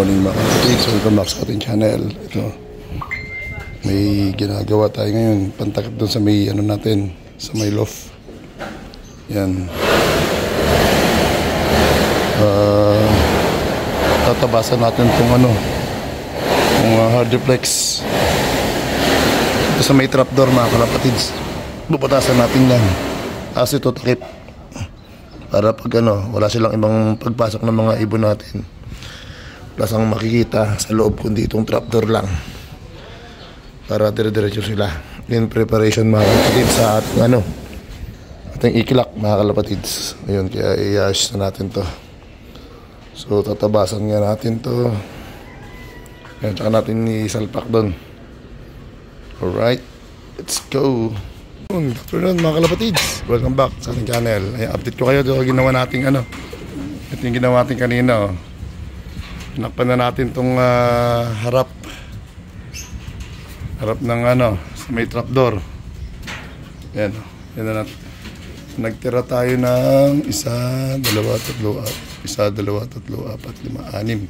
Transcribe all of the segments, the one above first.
morning mga kapatids, welcome back sa ating channel. Ito, may ginagawa tayo ngayon, pantakip doon sa may ano natin, sa may loft. Yan. Tatabasan natin itong ano, yung hard reflex. Ito sa may trapdoor mga kapatids. Bubutasan natin yan. Kasi ito takip. Para pag ano, wala silang ibang pagpasok ng mga ibon natin. Plus ang makikita sa loob kundi itong trapdoor lang. Para dire-diretso sila. In preparation mga kalapatids sa ating ano, ating ikilak mga kalapatids. Ayun, kaya i-ayos na natin to. So tatabasan nga natin to. Yan, tsaka natin isalpak doon. Alright, let's go. Good afternoon mga kalapatids, welcome back sa ating channel. Ay, update ko kayo doon ginawa natin ano. Ito yung ginawa natin kanina. Tinakpan na natin itong harap ng ano, sa may trapdoor. Yan, yan na natin. Nagtira tayo ng 1, 2, 3, 4, 1, 2, 3, 4, 5,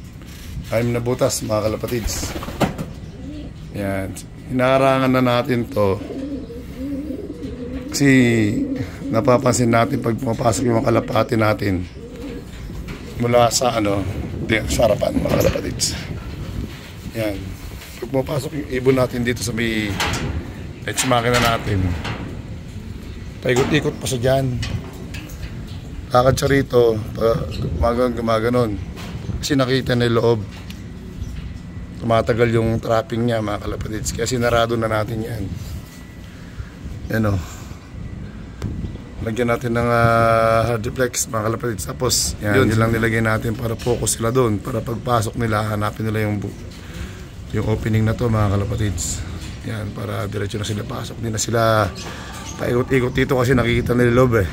6 na butas mga kalapatids. Yan, hinaharangan na natin to kasi napapansin natin pag pumapasok yung mga kalapati natin mula sa ano, sa harapan mga kalapatids. Yan, pag pumapasok yung ibon natin dito sa may edge makina natin, paikot-ikot pa siya dyan, lakad siya rito, gumaganon kasi nakita na yung loob, tumatagal yung trapping niya mga kalapatids, kaya sinarado na natin yan. Yan o, lagyan natin ng hard reflex mga kalapatids. Tapos yun lang nilagay natin para focus sila doon, para pagpasok nila hanapin nila yung opening na to mga kalapatids. Yan, para diretso na sila pasok, hindi na sila paikot-ikot dito kasi nakikita nila loob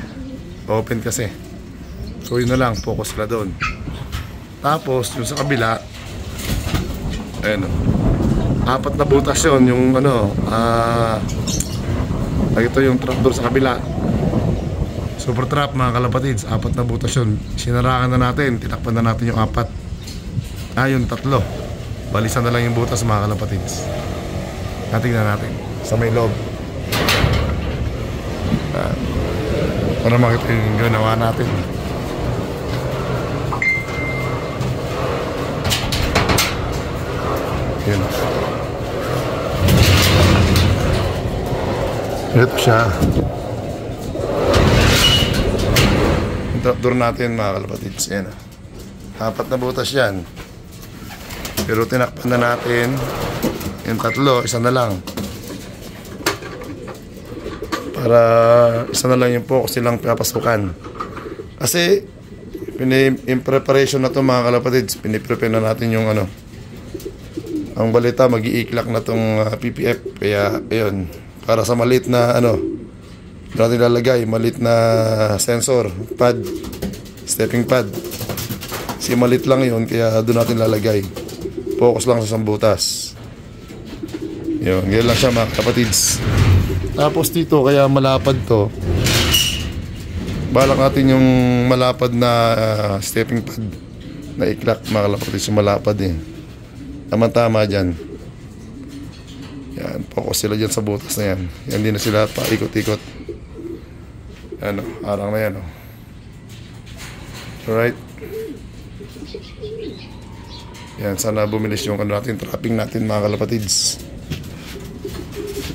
open kasi. So yun na lang, focus sila doon. Tapos yung sa kabila, ayun, 4 na butas yun, yung ano, ito yung trapdoor sa kabila, super trap mga kalapatids, 4 na butas yun. Sinarakan na natin, tinakpan na natin yung 4. Yung 3, balisan na lang yung butas mga kalapatids. Natingnan natin sa may loob, para makita yung ginawa natin. Yun, ito siya. Trapdoor natin mga kalapatids. Yan, 4 na butas yan, pero tinakpan na natin yung 3, isa na lang, para isa na lang yung focus nilang pinapasukan. Kasi in preparation na to mga kalapatids, piniprepare na natin yung ano, ang balita mag-iiklak na tong PPF. Kaya ayun, para sa maliit na ano natin lalagay, maliit na sensor pad, stepping pad, si maliit lang yun, kaya doon natin lalagay. Focus lang sa sambutas. Yun, ganyan lang siya mga kapatids. Tapos dito, kaya malapad to, balak natin yung malapad na stepping pad na iklak mga kapatids, yung malapad tama-tama dyan. Yan, focus sila dyan sa butas na yan. Yan, hindi na sila paikot-ikot. Ano, arang na yan. Alright. Yan, sana bumilis yung ano natin, trapping natin mga kalapatids.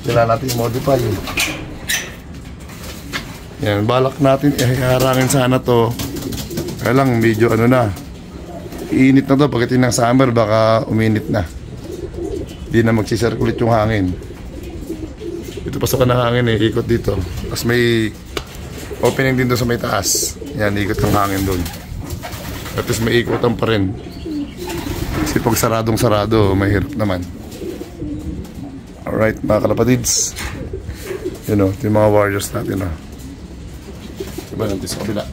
Kailangan natin modify. Yan, balak natin harangin sana to. Kaya lang, medyo ano na, iinit na to. Pagdating ng summer, baka uminit na. Hindi na magsisirkulit yung hangin. Ito pasokan ng hangin ikot dito. Tapos may opening din doon sa may taas. Yan, ikot ng hangin doon. Tapos may ikotan pa rin. Kasi pag saradong-sarado, mahirap naman. Alright mga kalapatids. Yun o, ito yung mga warriors natin diba natin sa kabila.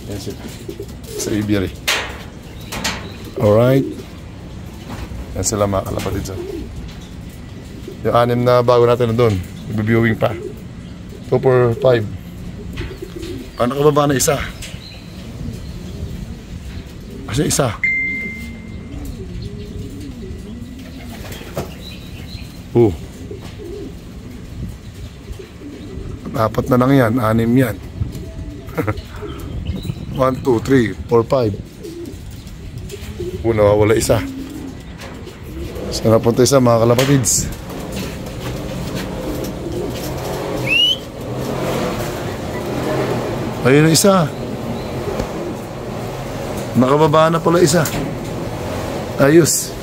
Yan sila, sa aviary. Alright, yan sila mga kalapatids. Yung 6 na bago natin na doon, i-viewing pa. 2 for 5. Paano kababa na isa? Kasi isa Oh. Apat na lang yan, 6 yan. 1, 2, 3, 4, 5. Nawawala isa. Saan napunta isa mga kalapatids? Ayun na isa. Nakababa na pala isa. Ayos.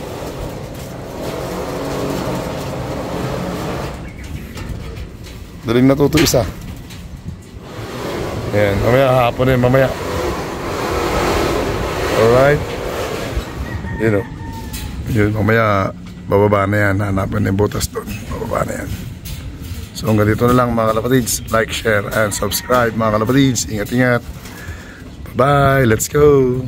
Daling natuto isa. Ayan, mamaya hapon eh, mamaya. Alright. Yun o. Yun, mamaya bababa na yan. Hanapin na yung butas doon. Bababa na yan. So hanggang dito na lang mga kalapatids. Like, share, and subscribe mga kalapatids. Ingat-ingat. Bye-bye. Let's go.